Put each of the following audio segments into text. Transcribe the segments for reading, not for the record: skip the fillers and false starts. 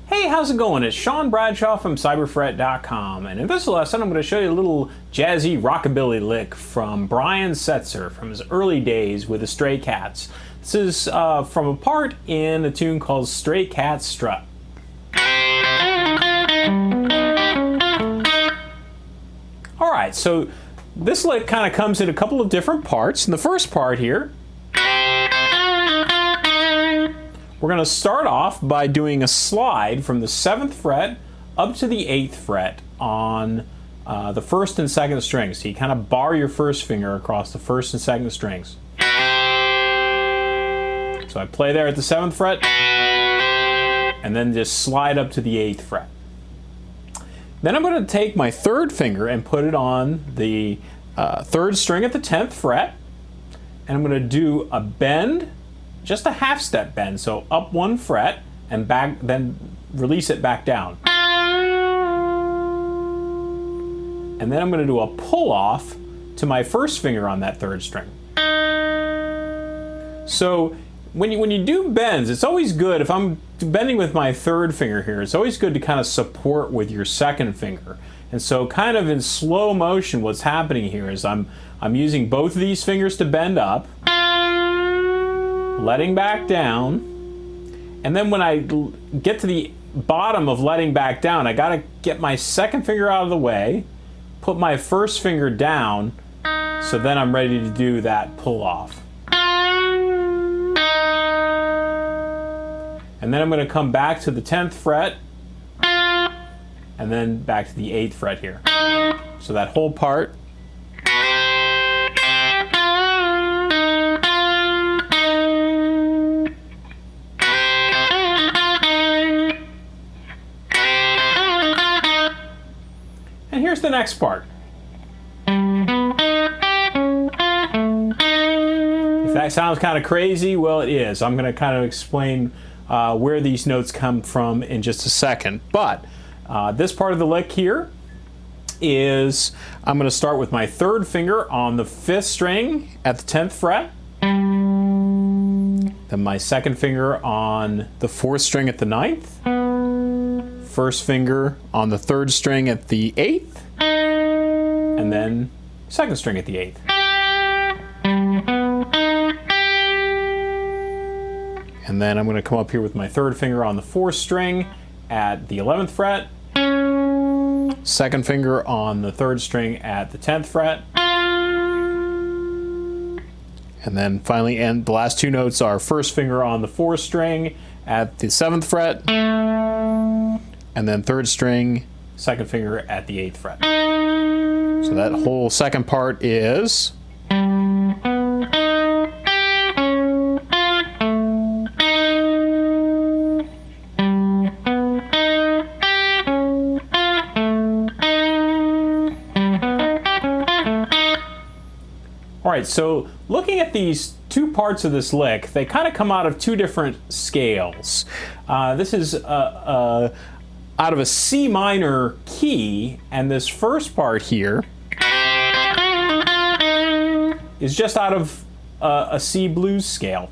Hey, how's it going? It's Sean Bradshaw from cyberfret.com, and in this lesson I'm going to show you a little jazzy rockabilly lick from Brian Setzer from his early days with the Stray Cats. This is from a part in a tune called Cat Strut. Alright, so this lick kind of comes in a couple of different parts. In the first part here, we're going to start off by doing a slide from the 7th fret up to the 8th fret on the 1st and 2nd strings. So you kind of bar your first finger across the 1st and 2nd strings. So I play there at the 7th fret and then just slide up to the 8th fret. Then I'm going to take my 3rd finger and put it on the 3rd string at the 10th fret, and I'm going to do a bend, just a half step bend, so up 1 fret and back, then release it back down. And then I'm going to do a pull off to my 1st finger on that 3rd string. So when you do bends, it's always good, if I'm bending with my 3rd finger here, it's always good to kind of support with your 2nd finger. And so kind of in slow motion, what's happening here is I'm using both of these fingers to bend up, letting back down, and then when I get to the bottom of letting back down, I gotta get my 2nd finger out of the way, put my 1st finger down, so then I'm ready to do that pull off. And then I'm going to come back to the 10th fret and then back to the 8th fret here. So that whole part. And here's the next part. If that sounds kind of crazy, well, it is. I'm going to kind of explain where these notes come from in just a second. But this part of the lick here is, I'm going to start with my 3rd finger on the 5th string at the 10th fret, then my 2nd finger on the 4th string at the 9th, 1st finger on the 3rd string at the 8th, and then 2nd string at the 8th. And then I'm going to come up here with my 3rd finger on the 4th string at the 11th fret, 2nd finger on the 3rd string at the 10th fret, and then finally, and the last 2 notes are 1st finger on the 4th string at the 7th fret, and then 3rd string, 2nd finger at the 8th fret. So that whole second part is. Alright, so looking at these 2 parts of this lick, they kind of come out of 2 different scales. This is out of a C minor key, and this first part here is just out of a C blues scale.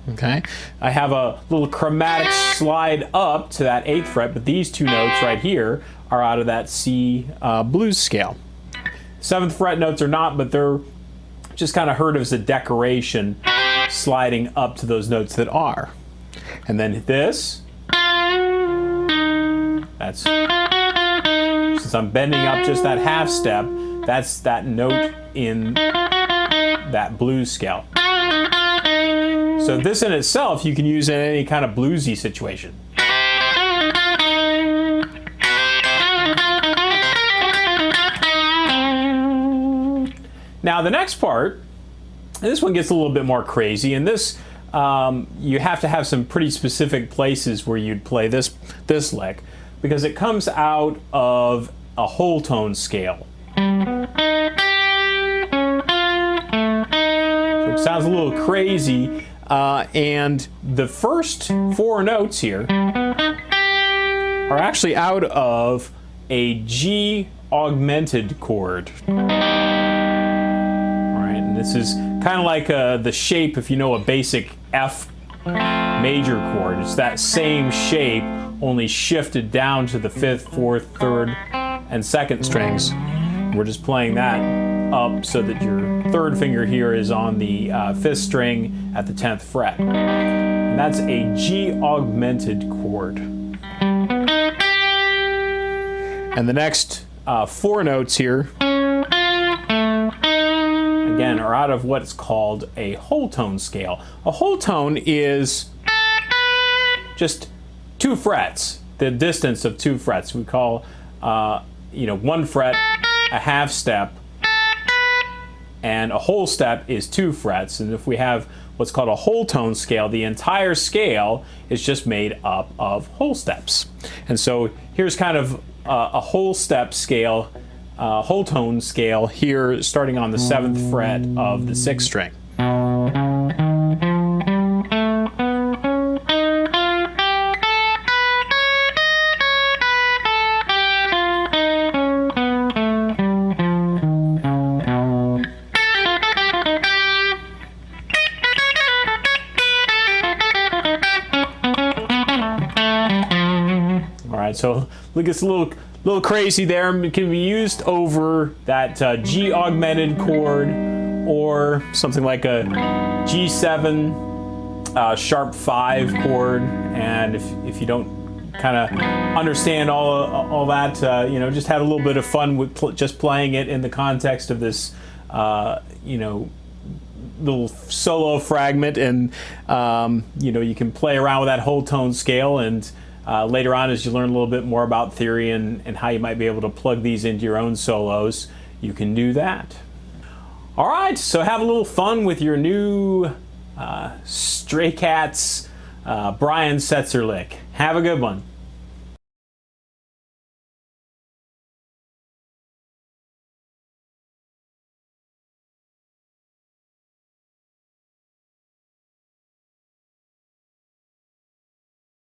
Okay, I have a little chromatic slide up to that 8th fret, but these 2 notes right here are out of that C blues scale. 7th fret notes are not, but they're just kind of heard as a decoration, sliding up to those notes that are. And then this, that's, since I'm bending up just that half step, that's that note in that blues scale. So this in itself you can use in any kind of bluesy situation. Now the next part, this one gets a little bit more crazy, and this you have to have some pretty specific places where you'd play this lick, because it comes out of a whole tone scale. So it sounds a little crazy. And the first 4 notes here are actually out of a G augmented chord. All right, and This is kind of like the shape, if you know a basic F major chord. It's that same shape, only shifted down to the 5th, 4th, 3rd, and 2nd strings. We're just playing that up so that your 3rd finger here is on the 5th string at the 10th fret. And that's a G augmented chord. And the next 4 notes here, again, are out of what's called a whole tone scale. A whole tone is just 2 frets, the distance of 2 frets. We call 1 fret a half step, and a whole step is 2 frets. And if we have what's called a whole tone scale, the entire scale is just made up of whole steps. And so here's kind of a whole step scale, whole tone scale here, starting on the 7th fret of the 6th string. So look, it's a little crazy there. It can be used over that G augmented chord, or something like a G7 sharp 5 chord. And if you don't kind of understand all that, just have a little bit of fun with just playing it in the context of this little solo fragment, and you can play around with that whole tone scale, and later on, as you learn a little bit more about theory and how you might be able to plug these into your own solos, you can do that. All right, so have a little fun with your new Stray Cats Brian Setzer lick. Have a good one.